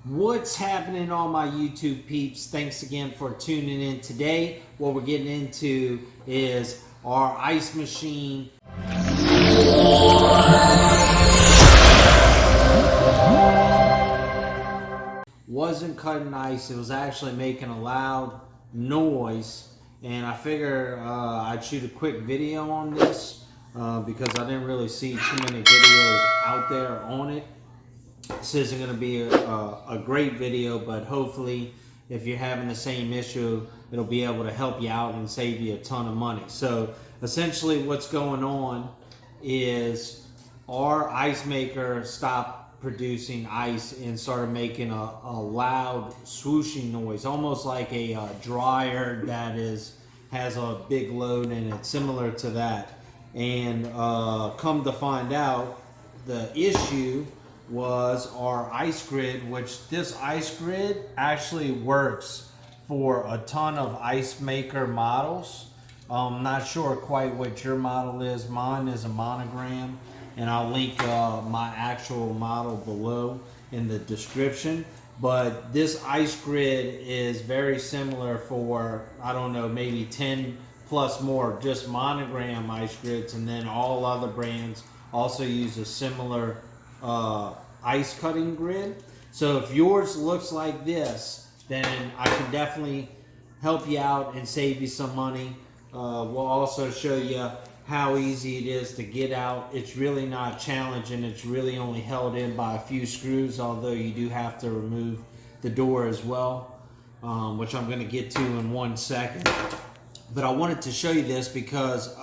What's happening, all my YouTube peeps? Thanks again for tuning in. Today what we're getting into is our ice machine. Wasn't cutting ice, it was actually making a loud noise, and I figured I'd shoot a quick video on this because I didn't really see too many videos out there on it. This isn't going to be a great video, but hopefully if you're having the same issue, it'll be able to help you out and save you a ton of money. So essentially what's going on is our ice maker stopped producing ice and started making a loud swooshing noise, almost like a dryer that has a big load in it, similar to that. And come to find out, the issue was our ice grid, which this ice grid actually works for a ton of ice maker models. I'm not sure quite what your model is. Mine is a Monogram, and I'll link my actual model below in the description. But this ice grid is very similar for, I don't know, maybe 10 plus more just Monogram ice grids, and then all other brands also use a similar ice cutting grid. So if yours looks like this, then I can definitely help you out and save you some money. We'll also show you how easy it is to get out. It's really not challenging. It's really only held in by a few screws, although you do have to remove the door as well, which I'm going to get to in 1 second. But I wanted to show you this because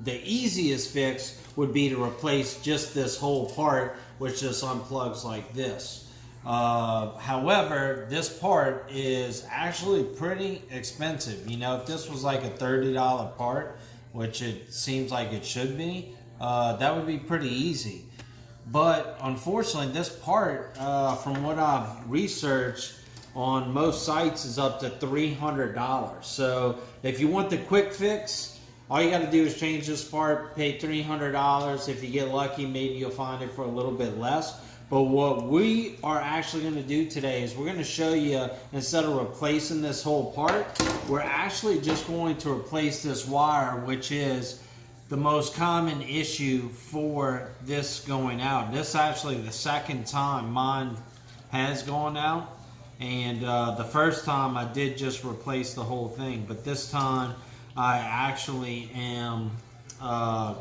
the easiest fix would be to replace just this whole part, which just unplugs like this. However, this part is actually pretty expensive. You know, if this was like a $30 part, which it seems like it should be, that would be pretty easy. But unfortunately, this part, from what I've researched on most sites, is up to $300. So if you want the quick fix, all you got to do is change this part, pay $300. If you get lucky, maybe you'll find it for a little bit less. But what we are actually going to do today is we're going to show you, instead of replacing this whole part, we're actually just going to replace this wire, which is the most common issue for this going out. This is actually the second time mine has gone out. And the first time I did just replace the whole thing, but this time I actually am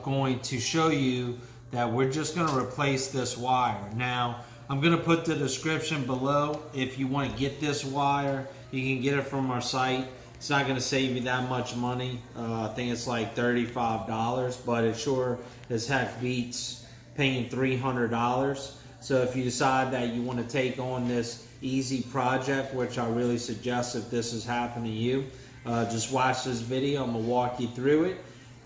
going to show you that we're just going to replace this wire. Now, I'm going to put the description below. If you want to get this wire, you can get it from our site. It's not going to save you that much money. I think it's like $35, but it sure as heck beats paying $300. So if you decide that you want to take on this easy project, which I really suggest if this has happened to you, just watch this video. I'm going to walk you through it,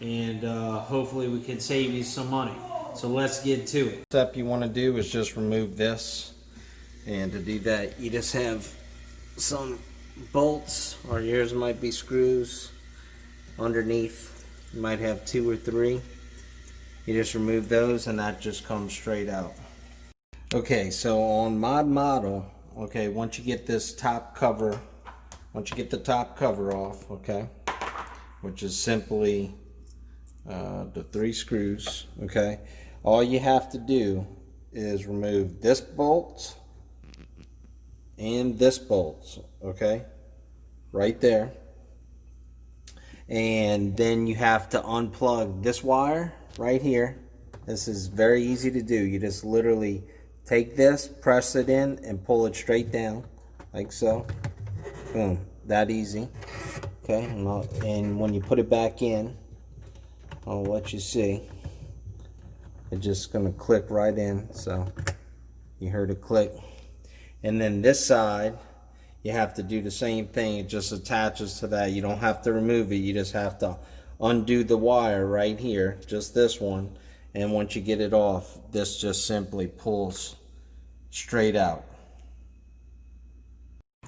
and hopefully we can save you some money. So let's get to it. The step you want to do is just remove this, and to do that you just have some bolts, or yours might be screws underneath. You might have 2 or 3. You just remove those and that just comes straight out. Okay, so on my model, okay, once you get this top cover, once you get the top cover off, okay, which is simply the 3 screws, okay, all you have to do is remove this bolt and this bolt, okay, right there. And then you have to unplug this wire right here. This is very easy to do. You just literally take this, press it in, and pull it straight down, like so. Boom, that easy. Okay, and when you put it back in, I'll let you see. It's just gonna click right in, so you heard it click. And then this side, you have to do the same thing. It just attaches to that. You don't have to remove it. You just have to undo the wire right here, just this one. And once you get it off, this just simply pulls straight out.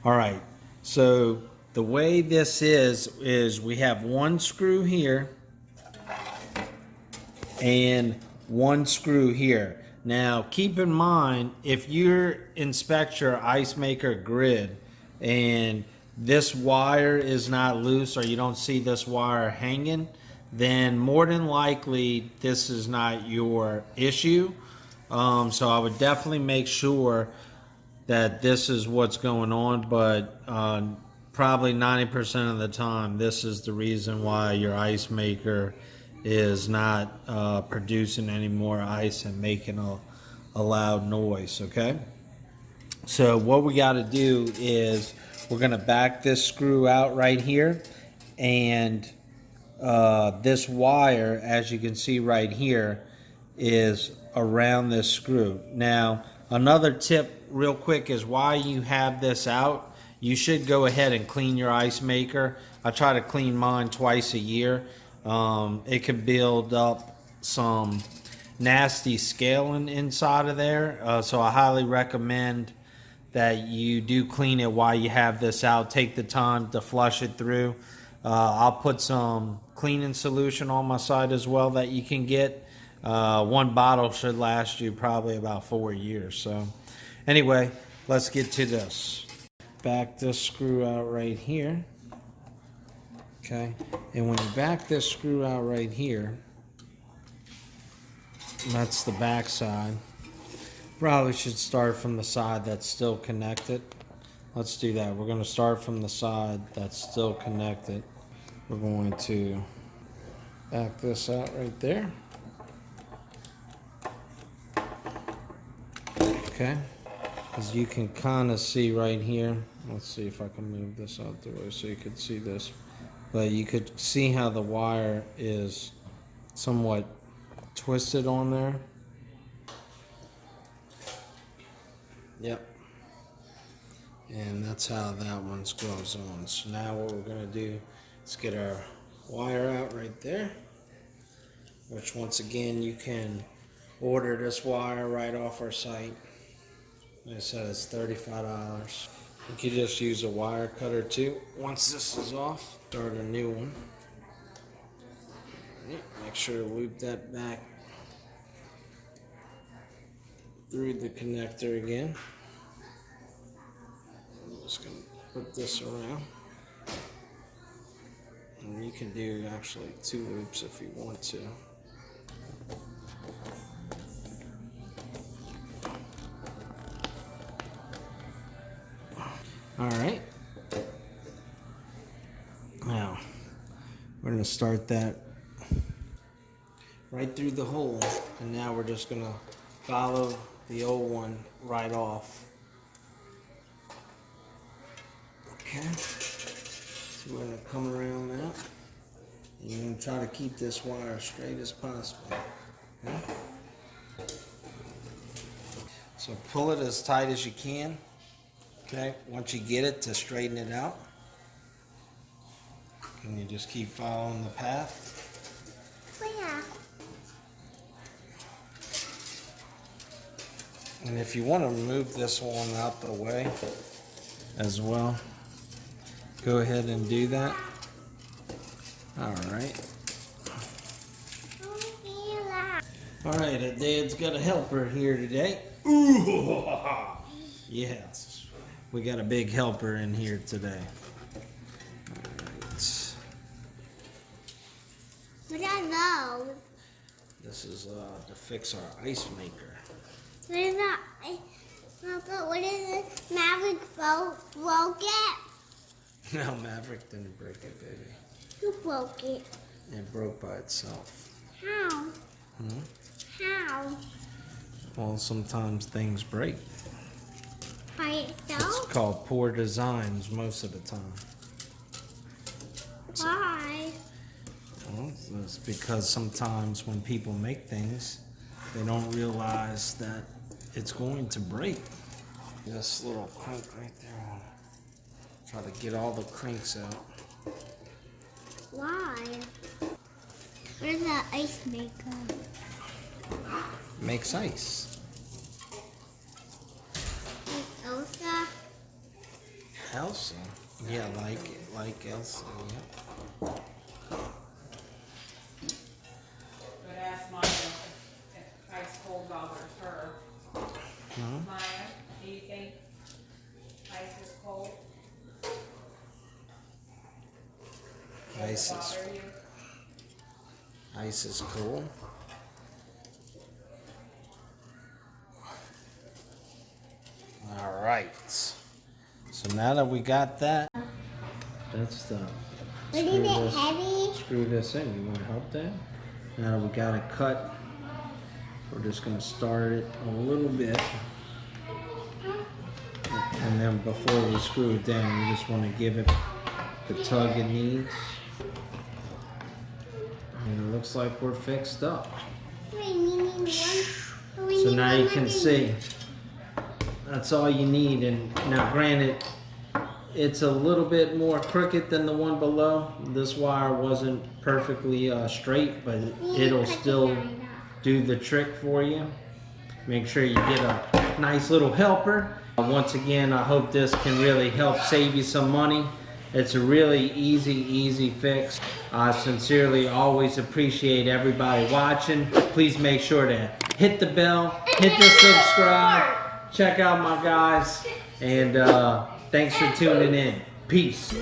All right, so the way this is we have 1 screw here and 1 screw here. Now, keep in mind, if you inspect your ice maker grid and this wire is not loose or you don't see this wire hanging, then more than likely this is not your issue. So I would definitely make sure that this is what's going on, but probably 90% of the time this is the reason why your ice maker is not producing any more ice and making a loud noise. Okay, so what we got to do is we're going to back this screw out right here, and this wire, as you can see right here, is around this screw. Now, another tip real quick is while you have this out, you should go ahead and clean your ice maker. I try to clean mine twice a year. It can build up some nasty scaling inside of there, so I highly recommend that you do clean it while you have this out. Take the time to flush it through. I'll put some cleaning solution on my side as well that you can get. One bottle should last you probably about 4 years. So anyway, let's get to this. Back this screw out right here. Okay, and when you back this screw out right here, that's the back side. Probably should start from the side that's still connected. Let's do that. We're going to start from the side that's still connected. We're going to back this out right there. Okay, as you can kind of see right here. Let's see if I can move this out the way so you could see this. But you could see how the wire is somewhat twisted on there. Yep. And that's how that one goes on. So now what we're going to do is get our wire out right there, which once again you can order this wire right off our site. Like I said, it's $35. You can just use a wire cutter too. Once this is off, start a new one. Make sure to loop that back through the connector again. I'm just going to put this around. And you can do actually 2 loops if you want to. Alright. Now, we're going to start that right through the hole. And now we're just going to follow the old one right off. Okay. So we're going to come around that. And you're going to try to keep this wire as straight as possible. Okay. So pull it as tight as you can. Okay. Once you get it, to straighten it out. And you just keep following the path. Yeah. And if you want to move this one out the way as well, go ahead and do that. Alright. Alright, Dad's got a helper here today. Ooh, yes. We got a big helper in here today. Alright. What are those? This is to fix our ice maker. What is that? Papa, what is this? Maverick broke it? No, Maverick didn't break it, baby. Who broke it? It broke by itself. How? How? Well, sometimes things break. By It's itself? called poor designs most of the time. Why? Well, it's because sometimes when people make things, they don't realize that it's going to break. This little crank right there. Try to get all the cranks out. Why? Where's the ice maker? Makes ice. Elsa? Elsa? Yeah, like Elsa, yeah. But ask Maya if ice cold bothers her. Ice is cool. All right. So now that we got that, that's the. But is it heavy? Screw this in. You want to help that? Now that we got it cut, we're just going to start it a little bit. And then before we screw it down, we just want to give it the tug it needs. And it looks like we're fixed up. So now you can see. That's all you need. And now granted, it's a little bit more crooked than the one below. This wire wasn't perfectly straight, but it'll still do the trick for you. Make sure you get a nice little helper. Once again, I hope this can really help save you some money. It's a really easy fix. I sincerely always appreciate everybody watching. Please make sure to hit the bell, hit the subscribe, check out my guys, and thanks for tuning in. Peace.